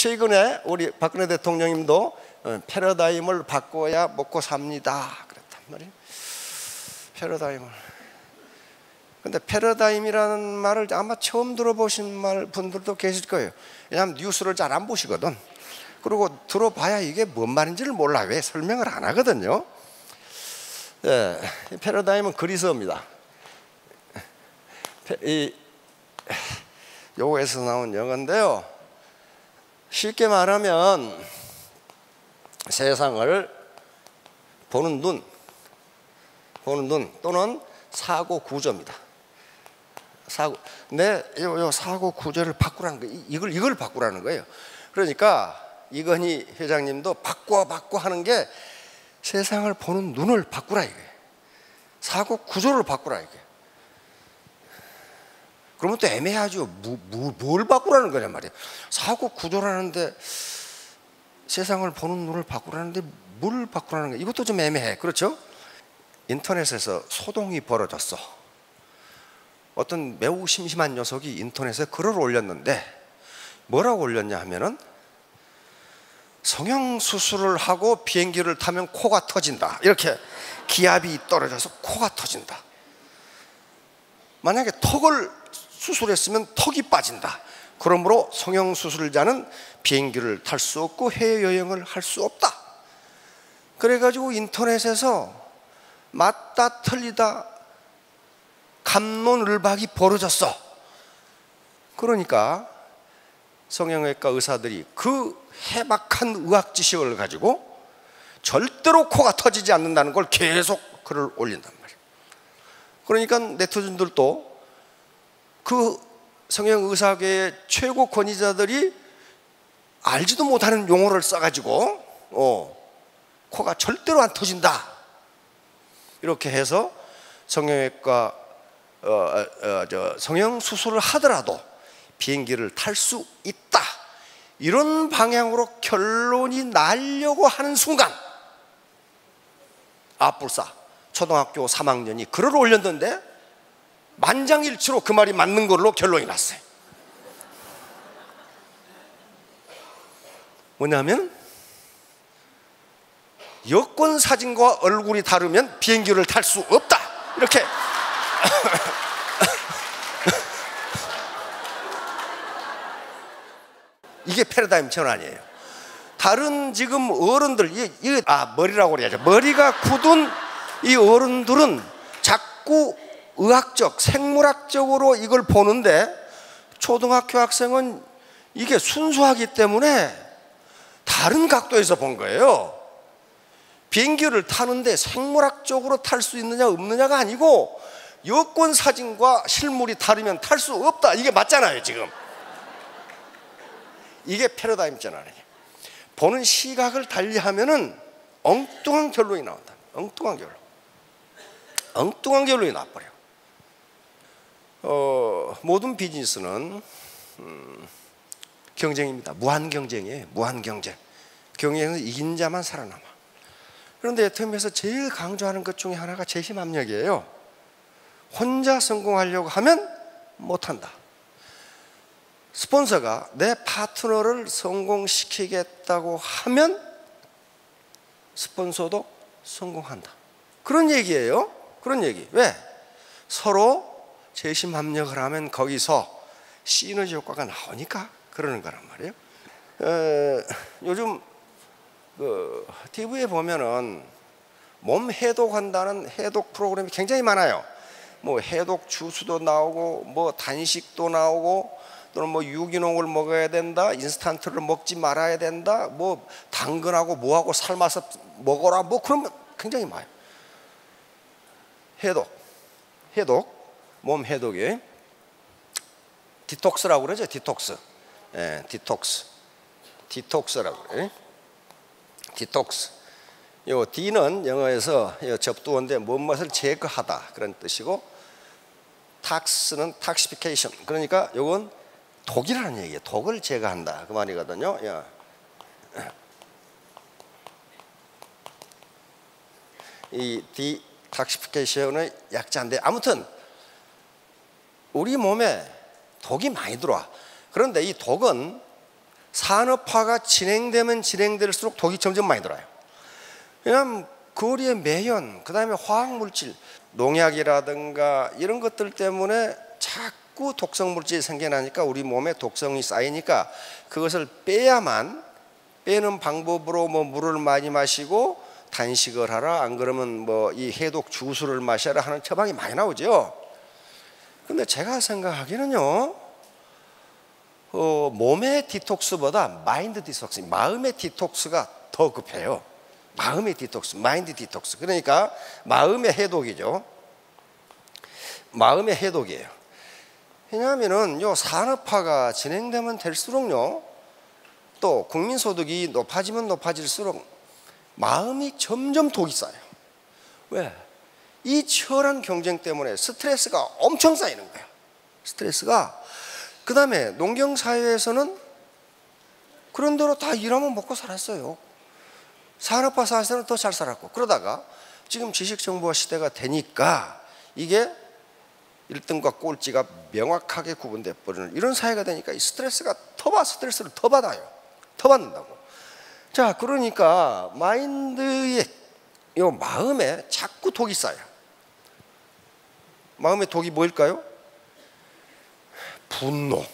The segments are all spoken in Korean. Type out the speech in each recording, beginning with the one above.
최근에 우리 박근혜 대통령님도 패러다임을 바꿔야 먹고 삽니다 그랬단 말이에요. 패러다임을. 근데 패러다임이라는 말을 아마 처음 들어보신 분들도 계실 거예요. 왜냐하면 뉴스를 잘 안 보시거든. 그리고 들어봐야 이게 뭔 말인지를 몰라. 왜 설명을 안 하거든요. 예, 패러다임은 그리스어입니다. 요거에서 나온 영어인데요. 쉽게 말하면 세상을 보는 눈 또는 사고 구조입니다. 요 사고 구조를 바꾸라는 거예요. 이걸 바꾸라는 거예요. 그러니까 이건희 회장님도 바꿔 하는 게 세상을 보는 눈을 바꾸라 이게. 사고 구조를 바꾸라 이게. 그러면 또 애매하죠. 뭘 바꾸라는 거냐 말이에요. 사고 구조라는데 세상을 보는 눈을 바꾸라는데 뭘 바꾸라는 거야. 이것도 좀 애매해. 그렇죠? 인터넷에서 소동이 벌어졌어. 어떤 매우 심심한 녀석이 인터넷에 글을 올렸는데 뭐라고 올렸냐 하면은 성형수술을 하고 비행기를 타면 코가 터진다. 이렇게 기압이 떨어져서 코가 터진다. 만약에 턱을 수술했으면 턱이 빠진다. 그러므로 성형수술자는 비행기를 탈 수 없고 해외여행을 할 수 없다. 그래가지고 인터넷에서 맞다 틀리다 갑론을박이 벌어졌어. 그러니까 성형외과 의사들이 그 해박한 의학 지식을 가지고 절대로 코가 터지지 않는다는 걸 계속 글을 올린단 말이에요. 그러니까 네티즌들도 그 성형의사계의 최고 권위자들이 알지도 못하는 용어를 써가지고 코가 절대로 안 터진다 이렇게 해서 성형외과 성형수술을 하더라도 비행기를 탈 수 있다 이런 방향으로 결론이 나려고 하는 순간 아뿔싸 초등학교 3학년이 글을 올렸는데 만장일치로 그 말이 맞는 걸로 결론이 났어요. 뭐냐면 여권 사진과 얼굴이 다르면 비행기를 탈 수 없다 이렇게 이게 패러다임 전환이에요. 다른 지금 어른들 머리라고 그래야죠. 머리가 굳은 이 어른들은 자꾸 의학적 생물학적으로 이걸 보는데 초등학교 학생은 이게 순수하기 때문에 다른 각도에서 본 거예요. 비행기를 타는데 생물학적으로 탈 수 있느냐 없느냐가 아니고 여권 사진과 실물이 다르면 탈 수 없다 이게 맞잖아요. 지금 이게 패러다임 전환이에요. 보는 시각을 달리하면은 엉뚱한 결론이 나온다. 엉뚱한 결론이 나버려. 모든 비즈니스는 경쟁입니다. 무한 경쟁이에요. 무한 경쟁. 경쟁에서 이긴 자만 살아남아. 그런데 애터미에서 제일 강조하는 것 중에 하나가 재심압력이에요. 혼자 성공하려고 하면 못한다. 스폰서가 내 파트너를 성공시키겠다고 하면 스폰서도 성공한다. 그런 얘기예요. 그런 얘기. 왜? 서로 재심합력을 하면 거기서 시너지 효과가 나오니까 그러는 거란 말이에요. 요즘 TV에 보면은 몸 해독한다는 해독 프로그램이 굉장히 많아요. 뭐 해독 주스도 나오고 뭐 단식도 나오고 또는 뭐 유기농을 먹어야 된다, 인스턴트를 먹지 말아야 된다, 뭐 당근하고 뭐하고 삶아서 먹어라, 뭐 그런 거 굉장히 많아요. 해독, 몸 해독이 디톡스라고 그러죠. 디톡스. 예, 디톡스라고 그래요. 디톡스. 요 D는 영어에서 접두어인데 무엇을 제거하다 그런 뜻이고, 탁스는 탁시피케이션. 그러니까 요건 독이라는 얘기예요. 독을 제거한다 그 말이거든요. 이 디탁시피케이션의 약자인데 아무튼 우리 몸에 독이 많이 들어와. 그런데 이 독은 산업화가 진행되면 진행될수록 독이 점점 많이 들어요. 왜냐하면 거리의 매연, 그 다음에 화학물질, 농약이라든가 이런 것들 때문에 자꾸 독성물질이 생겨나니까 우리 몸에 독성이 쌓이니까 그것을 빼야만, 빼는 방법으로 뭐 물을 많이 마시고 단식을 하라, 안 그러면 뭐 이 해독 주스를 마셔라 하는 처방이 많이 나오죠. 근데 제가 생각하기는요, 몸의 디톡스보다 마인드 디톡스, 마음의 디톡스가 더 급해요. 마음의 디톡스, 마인드 디톡스. 그러니까 마음의 해독이죠. 마음의 해독이에요. 왜냐하면은 요 산업화가 진행되면 될수록요, 또 국민소득이 높아지면 높아질수록 마음이 점점 독이 쌓여요. 왜? 이 치열한 경쟁 때문에 스트레스가 엄청 쌓이는 거예요. 스트레스가. 그 다음에 농경사회에서는 그런 대로 다 일하면 먹고 살았어요. 산업화 사회에서는 더 잘 살았고, 그러다가 지금 지식정보화 시대가 되니까 이게 1등과 꼴찌가 명확하게 구분돼 버리는 이런 사회가 되니까 이 스트레스가 스트레스를 더 받아요. 더 받는다고. 자, 그러니까 마인드의 이 마음에 자꾸 독이 쌓여요. 마음의 독이 뭐일까요? 분노.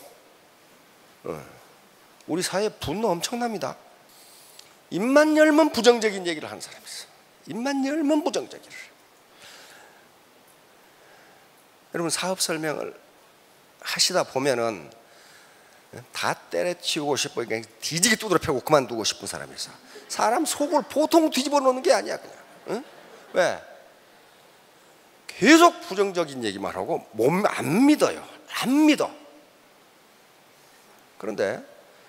우리 사회에 분노 엄청납니다. 입만 열면 부정적인 얘기를 하는 사람이 있어요. 입만 열면 부정적인. 여러분, 사업 설명을 하시다 보면은 다 때려치우고 싶어, 그냥 뒤지게 두드려 패고 그만두고 싶은 사람이 있어. 사람 속을 보통 뒤집어 놓는 게 아니야, 그냥. 응? 왜? 계속 부정적인 얘기만 하고 몸 안 믿어요. 안 믿어. 그런데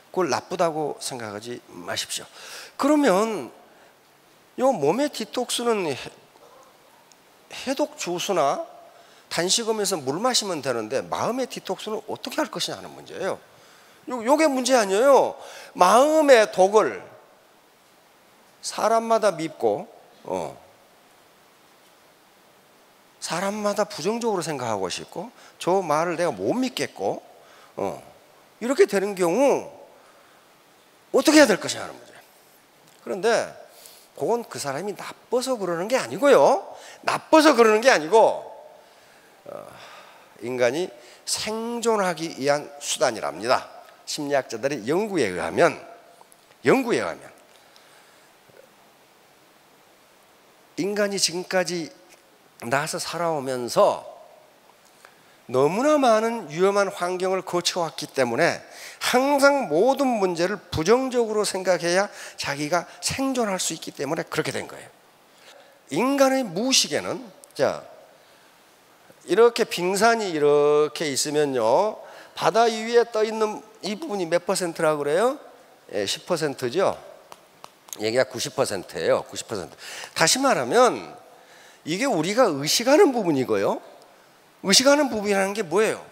그걸 나쁘다고 생각하지 마십시오. 그러면 요 몸의 디톡스는 해독 주스나 단식하면서 물 마시면 되는데 마음의 디톡스는 어떻게 할 것이냐 하는 문제예요. 요게 문제 아니에요. 마음의 독을 사람마다 밉고 사람마다 부정적으로 생각하고 싶고 저 말을 내가 못 믿겠고 이렇게 되는 경우 어떻게 해야 될 것이냐 하는 문제예요. 그런데 그건 그 사람이 나빠서 그러는 게 아니고요. 나빠서 그러는 게 아니고 인간이 생존하기 위한 수단이랍니다. 심리학자들의 연구에 의하면 인간이 지금까지 나서 살아오면서 너무나 많은 위험한 환경을 거쳐왔기 때문에 항상 모든 문제를 부정적으로 생각해야 자기가 생존할 수 있기 때문에 그렇게 된 거예요. 인간의 무의식에는, 자, 이렇게 빙산이 이렇게 있으면요, 바다 위에 떠 있는 이 부분이 몇 퍼센트라고 그래요? 10%죠. 얘기가 90%예요. 90%. 다시 말하면 이게 우리가 의식하는 부분이고요. 의식하는 부분이라는 게 뭐예요?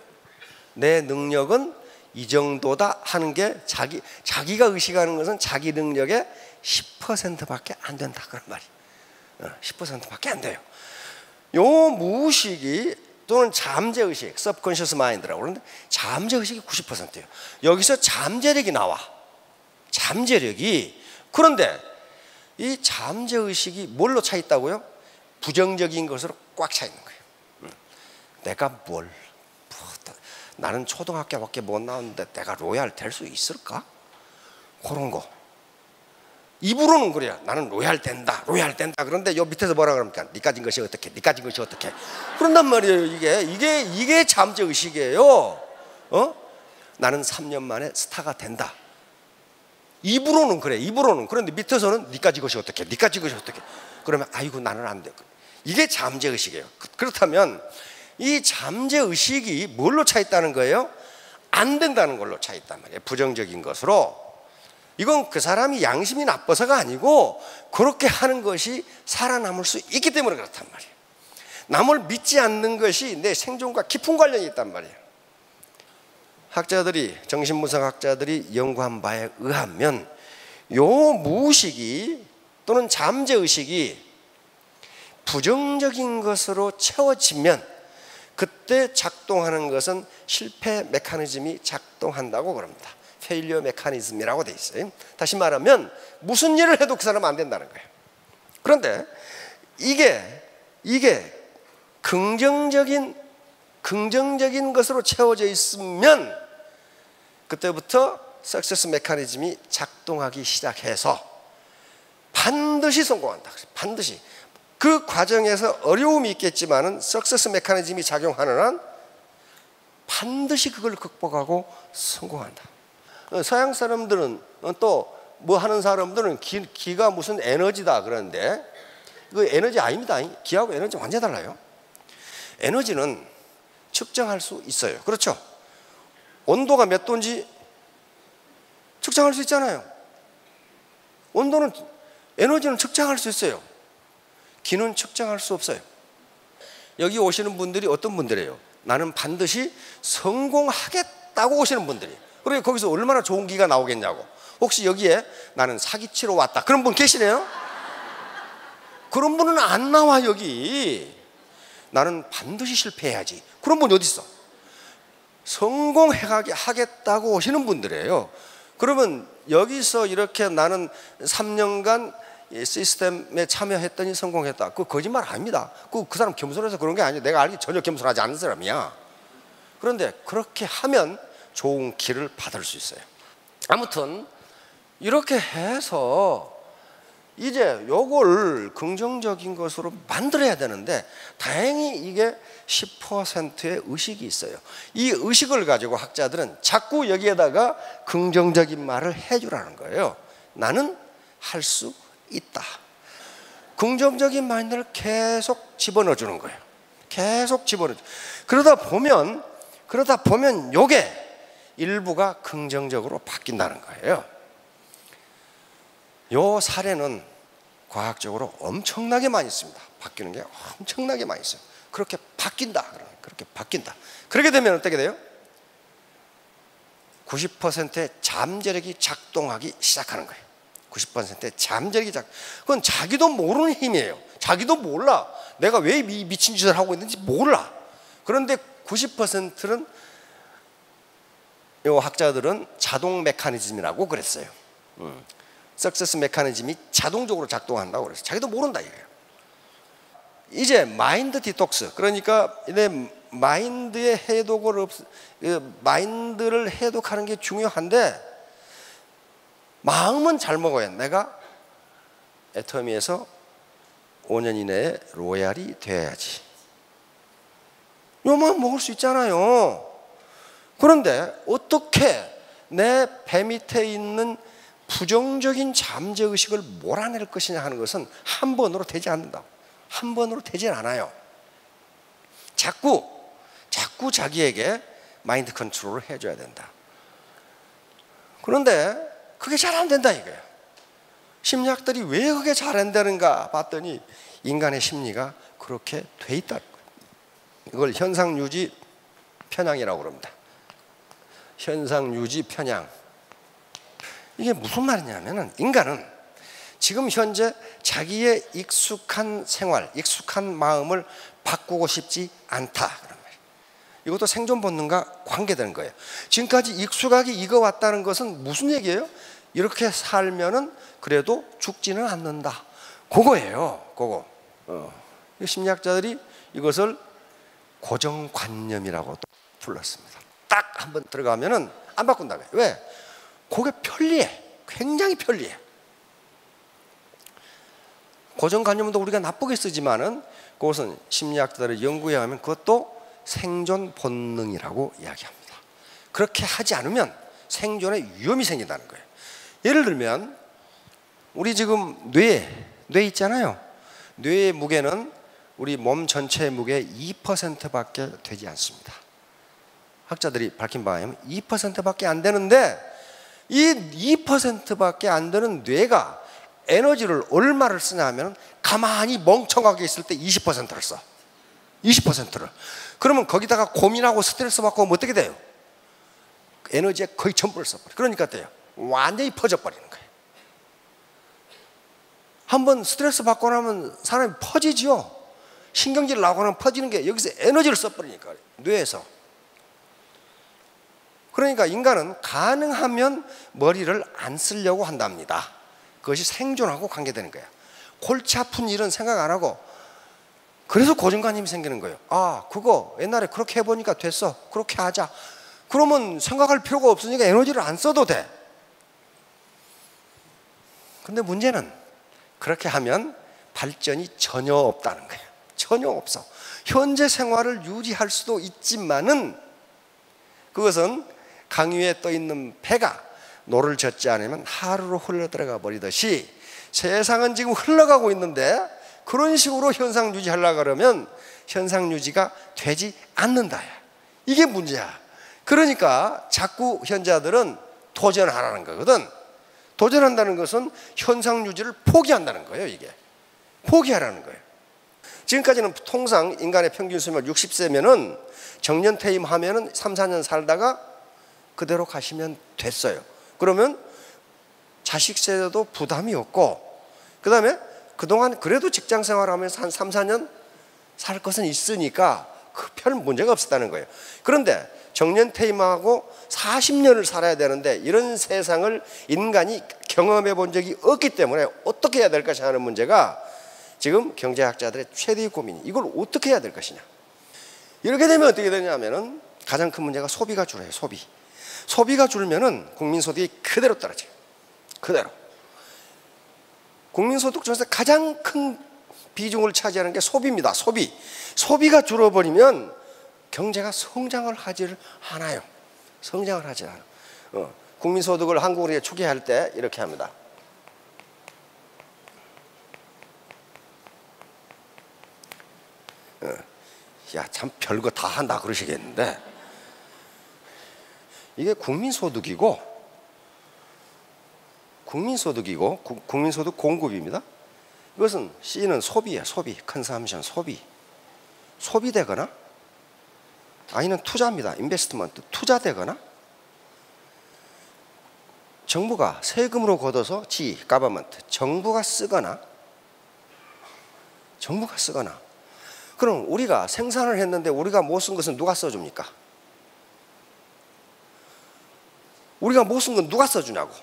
내 능력은 이 정도다 하는 게 자기가 의식하는 것은 자기 능력의 10%밖에 안 된다 그런 말이에요. 10%밖에 안 돼요. 요 무의식이 또는 잠재의식, subconscious mind라고 그러는데 잠재의식이 90%예요. 여기서 잠재력이 나와. 잠재력이. 그런데 이 잠재의식이 뭘로 차 있다고요? 부정적인 것으로 꽉 차 있는 거예요. 내가 나는 초등학교밖에 못 나왔는데 내가 로얄 될 수 있을까? 그런 거. 입으로는 그래요. 나는 로얄 된다. 그런데 요 밑에서 뭐라 그럽니까? 니 가진 것이 어떻게? 그런단 말이에요. 이게 잠재의식이에요. 나는 3년 만에 스타가 된다. 입으로는 그래. 그런데 밑에서는 니 가진 것이 어떻게? 그러면 아이고 나는 안 돼. 이게 잠재의식이에요. 그렇다면 이 잠재의식이 뭘로 차 있다는 거예요? 안 된다는 걸로 차 있단 말이에요. 부정적인 것으로. 이건 그 사람이 양심이 나빠서가 아니고 그렇게 하는 것이 살아남을 수 있기 때문에 그렇단 말이에요. 남을 믿지 않는 것이 내 생존과 깊은 관련이 있단 말이에요. 정신분석학자들이 연구한 바에 의하면 요 무의식이 또는 잠재의식이 부정적인 것으로 채워지면 그때 작동하는 것은 실패 메커니즘이 작동한다고 그럽니다. 페일리어 메커니즘이라고 돼 있어요. 다시 말하면 무슨 일을 해도 그 사람은 안 된다는 거예요. 그런데 이게 긍정적인 것으로 채워져 있으면 그때부터 석세스 메커니즘이 작동하기 시작해서 반드시 성공한다. 반드시. 그 과정에서 어려움이 있겠지만은 석세스 메커니즘이 작용하는 한 반드시 그걸 극복하고 성공한다. 서양 사람들은 또 뭐 하는 사람들은 기가 무슨 에너지다 그러는데 그 에너지 아닙니다. 기하고 에너지 완전히 달라요. 에너지는 측정할 수 있어요. 그렇죠? 온도가 몇 도인지 측정할 수 있잖아요. 에너지는 측정할 수 있어요. 기는 측정할 수 없어요. 여기 오시는 분들이 어떤 분들이에요? 나는 반드시 성공하겠다고 오시는 분들이. 그리고 거기서 얼마나 좋은 기가 나오겠냐고. 혹시 여기에 나는 사기치러 왔다 그런 분 계시네요? 그런 분은 안 나와. 여기 나는 반드시 실패해야지 그런 분이 어디 있어? 성공하겠다고 오시는 분들이에요. 그러면 여기서 이렇게 나는 3년간 시스템에 참여했더니 성공했다. 그거 거짓말 아닙니다. 그 사람 겸손해서 그런 게 아니에요. 내가 알기 전혀 겸손하지 않은 사람이야. 그런데 그렇게 하면 좋은 길을 받을 수 있어요. 아무튼 이렇게 해서 이제 요걸 긍정적인 것으로 만들어야 되는데 다행히 이게 10%의 의식이 있어요. 이 의식을 가지고 학자들은 자꾸 여기에다가 긍정적인 말을 해주라는 거예요. 나는 할 수 있다. 긍정적인 마인드를 계속 집어넣어 주는 거예요. 계속 집어넣어. 그러다 보면 요게 일부가 긍정적으로 바뀐다는 거예요. 요 사례는 과학적으로 엄청나게 많이 있습니다. 바뀌는 게 엄청나게 많이 있어요. 그렇게 바뀐다. 그렇게 바뀐다. 그렇게 되면 어떻게 돼요? 90%의 잠재력이 작동하기 시작하는 거예요. 90%의 잠재력이 그건 자기도 모르는 힘이에요. 자기도 몰라. 내가 왜 미친 짓을 하고 있는지 몰라. 그런데 90%는 요 학자들은 자동 메커니즘이라고 그랬어요. 석세스 메커니즘이 자동적으로 작동한다고 그랬어요. 자기도 모른다 이거예요. 이제 마인드 디톡스, 그러니까 내 마인드의 마인드를 해독하는 게 중요한데 마음은 잘 먹어야 내가 애터미에서 5년 이내에 로얄이 돼야지. 요만 먹을 수 있잖아요. 그런데 어떻게 내 배 밑에 있는 부정적인 잠재의식을 몰아낼 것이냐 하는 것은 한 번으로 되지 않는다. 한 번으로 되지 않아요. 자꾸 자기에게 마인드 컨트롤을 해줘야 된다. 그런데 그게 잘 안 된다 이거예요. 심리학들이 왜 그게 잘 안 되는가 봤더니 인간의 심리가 그렇게 돼 있다. 이걸 현상유지 편향이라고 그럽니다. 현상유지 편향. 이게 무슨 말이냐면은 인간은 지금 현재 자기의 익숙한 생활, 익숙한 마음을 바꾸고 싶지 않다. 그런 말이에요. 이것도 생존 본능과 관계되는 거예요. 지금까지 익숙하게 익어왔다는 것은 무슨 얘기예요? 이렇게 살면은 그래도 죽지는 않는다. 그거예요. 그거. 심리학자들이 이것을 고정관념이라고 불렀습니다. 딱 한번 들어가면은 안 바꾼다고요. 왜? 그게 편리해. 굉장히 편리해. 고정관념도 우리가 나쁘게 쓰지만은 그것은 심리학자들의 연구에 하면 그것도 생존 본능이라고 이야기합니다. 그렇게 하지 않으면 생존에 위험이 생긴다는 거예요. 예를 들면 우리 지금 뇌 있잖아요. 뇌의 무게는 우리 몸 전체의 무게의 2%밖에 되지 않습니다. 학자들이 밝힌 바에 의하면 2%밖에 안 되는데 이 2%밖에 안 되는 뇌가 에너지를 얼마를 쓰냐 하면 가만히 멍청하게 있을 때 20%를 써. 20%를. 그러면 거기다가 고민하고 스트레스 받고 하면 어떻게 돼요? 에너지의 거의 전부를 써버려. 그러니까 어때요? 완전히 퍼져버리는 거예요. 한번 스트레스 받고 나면 사람이 퍼지죠. 신경질 나고 나면 퍼지는 게 여기서 에너지를 써버리니까 뇌에서. 그러니까 인간은 가능하면 머리를 안 쓰려고 한답니다. 그것이 생존하고 관계되는 거예요. 골치 아픈 일은 생각 안 하고, 그래서 고정관념이 생기는 거예요. 아, 그거 옛날에 그렇게 해보니까 됐어, 그렇게 하자. 그러면 생각할 필요가 없으니까 에너지를 안 써도 돼. 근데 문제는 그렇게 하면 발전이 전혀 없다는 거예요. 전혀 없어. 현재 생활을 유지할 수도 있지만은 그것은 강 위에 떠 있는 배가 노를 젓지 않으면 하루로 흘러들어가 버리듯이 세상은 지금 흘러가고 있는데 그런 식으로 현상 유지하려고 그러면 현상 유지가 되지 않는다. 이게 문제야. 그러니까 자꾸 현자들은 도전하라는 거거든. 도전한다는 것은 현상 유지를 포기한다는 거예요. 이게 포기하라는 거예요. 지금까지는 통상 인간의 평균 수명 60세면은 정년퇴임하면은 3, 4년 살다가 그대로 가시면 됐어요. 그러면 자식 세대도 부담이 없고, 그 다음에 그동안 그래도 직장 생활하면서 한 3, 4년 살 것은 있으니까 별 문제가 없었다는 거예요. 그런데 정년퇴임하고 40년을 살아야 되는데 이런 세상을 인간이 경험해 본 적이 없기 때문에 어떻게 해야 될 것이냐 하는 문제가 지금 경제학자들의 최대의 고민이, 이걸 어떻게 해야 될 것이냐. 이렇게 되면 어떻게 되냐면은 가장 큰 문제가 소비가 줄어요. 소비가 줄면은 국민소득이 그대로 떨어져요. 그대로. 국민소득 중에서 가장 큰 비중을 차지하는 게 소비입니다. 소비가 줄어버리면 경제가 성장을 하지를 않아요. 성장을 하지 않아. 국민소득을 한국으로 초기화할 때 이렇게 합니다. 야, 참 별거 다 한다 그러시겠는데, 이게 국민소득이고 국민소득 공급입니다. 이것은 C는 소비야. 컨섬션, 소비되거나, I는 투자입니다. 인베스트먼트, 투자되거나, 정부가 세금으로 걷어서 가버먼트, 정부가 쓰거나. 그럼 우리가 생산을 했는데 우리가 못 쓴 것은 누가 써줍니까? 우리가 못 쓴 건 누가 써주냐고.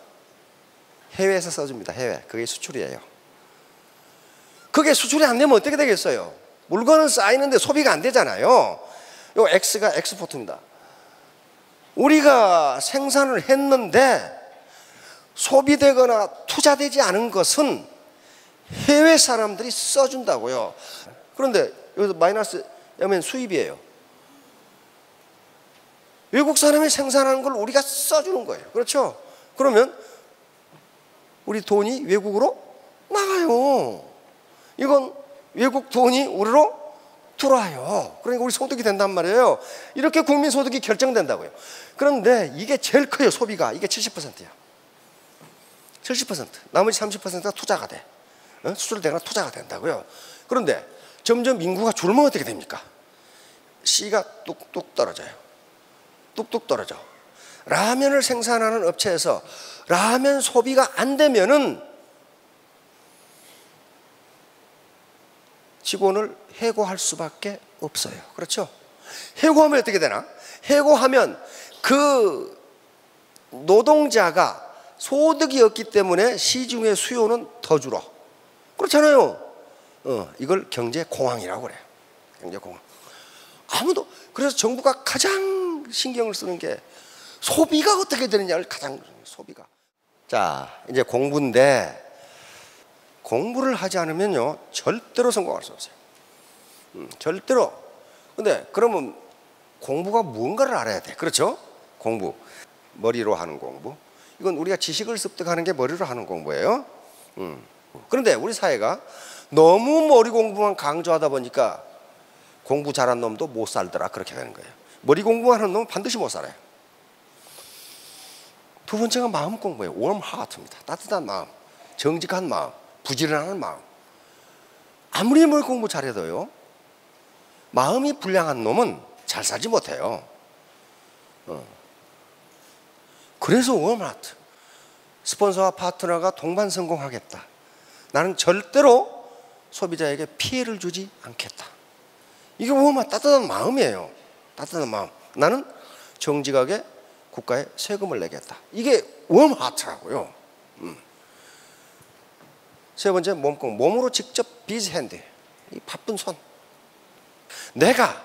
해외에서 써줍니다. 해외. 그게 수출이에요. 그게 수출이 안 되면 어떻게 되겠어요? 물건은 쌓이는데 소비가 안 되잖아요. 요 X가 엑스포트입니다. 우리가 생산을 했는데 소비되거나 투자되지 않은 것은 해외 사람들이 써준다고요. 그런데 여기서 마이너스 하면 수입이에요. 외국 사람이 생산하는 걸 우리가 써주는 거예요. 그렇죠? 그러면 우리 돈이 외국으로 나가요. 이건 외국 돈이 우리로 들어와요. 그러니까 우리 소득이 된단 말이에요. 이렇게 국민소득이 결정된다고요. 그런데 이게 제일 커요. 소비가. 이게 70%야. 70%. 나머지 30%가 투자가 돼. 수출되거나 투자가 된다고요. 그런데 점점 인구가 줄면 어떻게 됩니까? C가 뚝뚝 떨어져요. 뚝뚝 떨어져. 라면을 생산하는 업체에서 라면 소비가 안 되면은 직원을 해고할 수밖에 없어요. 그렇죠? 해고하면 어떻게 되나? 해고하면 그 노동자가 소득이 없기 때문에 시중의 수요는 더 줄어. 그렇잖아요. 이걸 경제 공황이라고 그래요. 경제 공황. 아무도. 그래서 정부가 가장 신경을 쓰는 게 소비가 어떻게 되느냐를 가장. 소비가. 자, 이제 공부인데 공부를 하지 않으면요 절대로 성공할 수 없어요. 절대로. 근데 그러면 공부가 무언가를 알아야 돼. 그렇죠? 공부. 머리로 하는 공부. 이건 우리가 지식을 습득하는 게 머리로 하는 공부예요. 그런데 우리 사회가 너무 머리 공부만 강조하다 보니까 공부 잘한 놈도 못 살더라. 그렇게 되는 거예요. 머리 공부만 하는 놈은 반드시 못 살아요. 두 번째가 마음 공부예요. warm heart입니다. 따뜻한 마음, 정직한 마음, 부지런한 마음. 아무리 머리 공부 잘해도요 마음이 불량한 놈은 잘 살지 못해요. 그래서 warm heart. 스폰서와 파트너가 동반 성공하겠다. 나는 절대로 소비자에게 피해를 주지 않겠다. 이게 warm heart, 따뜻한 마음이에요. 따뜻한 마음. 나는 정직하게 국가에 세금을 내겠다. 이게 웜하트라고요. 세 번째, 몸공. 몸으로 직접 비즈 핸드. 이 바쁜 손. 내가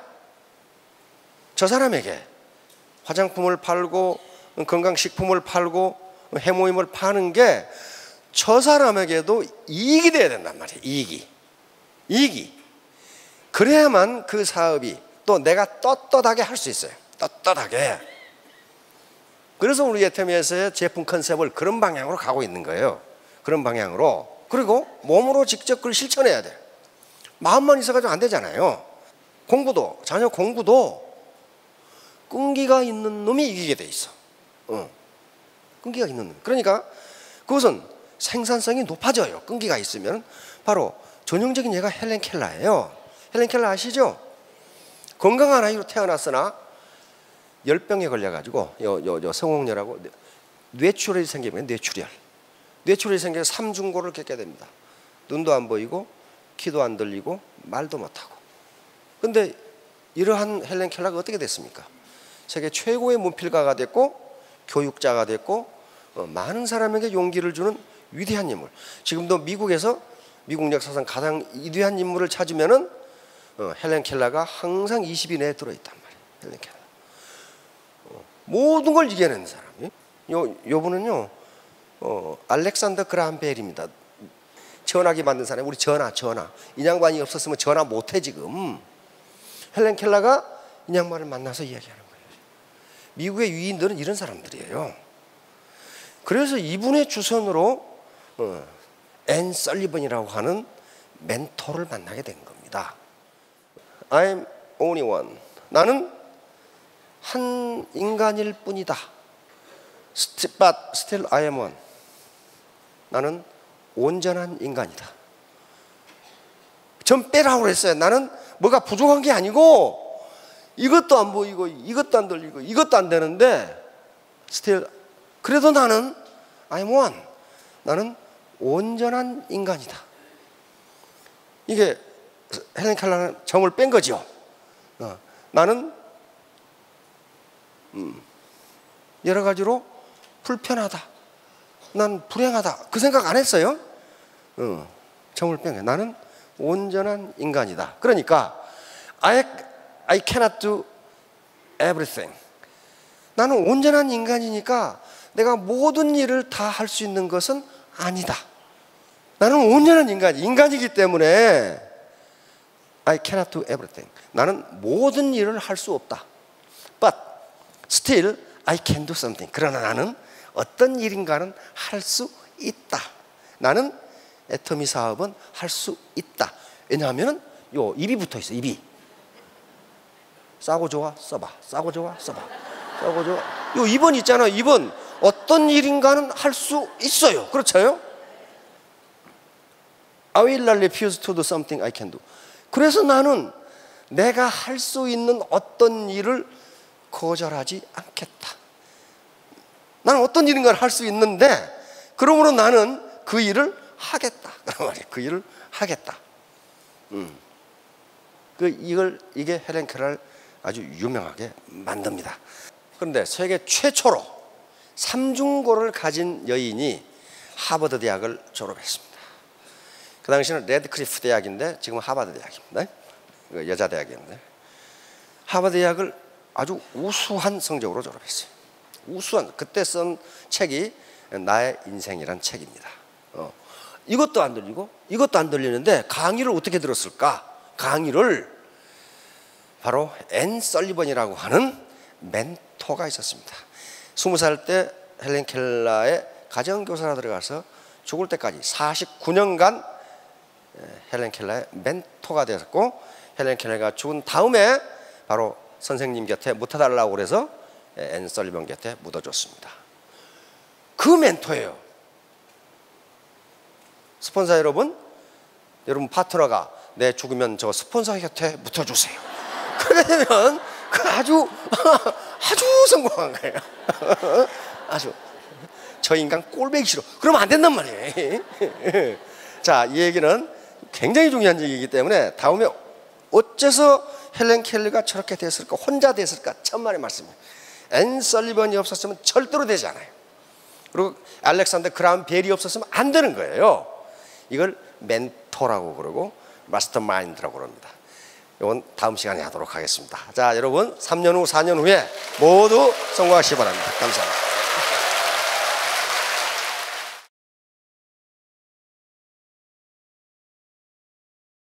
저 사람에게 화장품을 팔고 건강식품을 팔고 해모임을 파는 게 저 사람에게도 이익이 돼야 된단 말이에요. 이익이. 그래야만 그 사업이 또 내가 떳떳하게 할 수 있어요. 떳떳하게. 그래서 우리 에테미에서의 제품 컨셉을 그런 방향으로 가고 있는 거예요. 그런 방향으로. 그리고 몸으로 직접 그걸 실천해야 돼. 마음만 있어가지고 안 되잖아요. 자녀 공부도 끈기가 있는 놈이 이기게 돼 있어. 끈기가 있는 놈. 그러니까 그것은 생산성이 높아져요. 끈기가 있으면. 바로 전형적인 예가 헬렌 켈러예요. 헬렌 켈러 아시죠? 건강한 아이로 태어났으나 열병에 걸려가지고 요 성홍열하고 뇌출혈이 생기면 뇌출혈이 생겨서 삼중고를 겪게 됩니다. 눈도 안 보이고 귀도 안 들리고 말도 못하고. 근데 이러한 헬렌 켈러가 어떻게 됐습니까? 세계 최고의 문필가가 됐고 교육자가 됐고 많은 사람에게 용기를 주는 위대한 인물. 지금도 미국에서 미국 역사상 가장 위대한 인물을 찾으면은 헬렌 켈러가 항상 20위 내에 들어있단 말이에요. 헬렌 켈러. 모든 걸 이겨내는 사람이. 요분은요 알렉산더 그라함 벨입니다. 전화기 만든 사람이. 우리 전화 이 양반이 없었으면 전화 못해 지금. 헬렌 켈러가 이 양반을 만나서 이야기하는 거예요. 미국의 위인들은 이런 사람들이에요. 그래서 이분의 주선으로 앤 설리번이라고 하는 멘토를 만나게 된 겁니다. I'm only one. 나는 한 인간일 뿐이다. But still I am one. 나는 온전한 인간이다. 전 빼라고 그랬어요. 나는 뭐가 부족한 게 아니고 이것도 안 보이고 이것도 안 들리고 이것도 안 되는데 still 그래도 나는 I am one. 나는 온전한 인간이다. 이게 헬렌 켈러는 정을 뺀 거죠. 나는 여러 가지로 불편하다. 난 불행하다. 그 생각 안 했어요. 정을 뺀 거예요. 나는 온전한 인간이다. 그러니까 I cannot do everything. 나는 온전한 인간이니까 내가 모든 일을 다 할 수 있는 것은 아니다. 나는 온전한 인간이기 때문에 I cannot do everything. 나는 모든 일을 할 수 없다. But still I can do something. 그러나 나는 어떤 일인가는 할 수 있다. 나는 애터미 사업은 할 수 있다. 왜냐하면 요 입이 붙어 있어. 입이. 싸고 좋아 써봐. 싸고 좋아 써봐. 싸고 좋아. 요 2번 있잖아. 2번. 어떤 일인가는 할 수 있어요. 그렇죠? I will not refuse to do something I can do. 그래서 나는 내가 할 수 있는 어떤 일을 거절하지 않겠다. 나는 어떤 일인가를 할 수 있는데 그러므로 나는 그 일을 하겠다. 그런 말이에요. 그 일을 하겠다. 이게 헬렌 켈러를 아주 유명하게 만듭니다. 그런데 세계 최초로 삼중고를 가진 여인이 하버드 대학을 졸업했습니다. 그 당시는 레드클리프 대학인데 지금 하버드 대학입니다. 여자 대학이었는데 하버드 대학을 아주 우수한 성적으로 졸업했어요. 우수한. 그때 쓴 책이 나의 인생이란 책입니다. 이것도 안 들리고 이것도 안 들리는데 강의를 어떻게 들었을까? 강의를 바로 앤 설리번이라고 하는 멘토가 있었습니다. 20살 때 헬렌 켈러의 가정교사로 들어가서 죽을 때까지 49년간 헬렌 켈러의 멘토가 되었고, 헬렌 켈러가 죽은 다음에 바로 선생님 곁에 묻어달라고 그래서 앤 설리번 곁에 묻어줬습니다. 그 멘토예요. 스폰서 여러분 파트너가 내 죽으면 저 스폰서 곁에 묻어주세요. 그러면 아주 성공한 거예요. 아주. 저 인간 꼴보기 싫어. 그러면 안 된단 말이에요. 자, 이 얘기는 굉장히 중요한 얘기이기 때문에 다음에 어째서 헬렌 켈러가 저렇게 됐을까, 혼자 됐을까, 천만의 말씀이에요. 앤 설리번이 없었으면 절대로 되지 않아요. 그리고 알렉산더 그라함 벨이 없었으면 안 되는 거예요. 이걸 멘토라고 그러고 마스터 마인드라고 그럽니다. 이건 다음 시간에 하도록 하겠습니다. 자, 여러분 3년 후 4년 후에 모두 성공하시기 바랍니다. 감사합니다.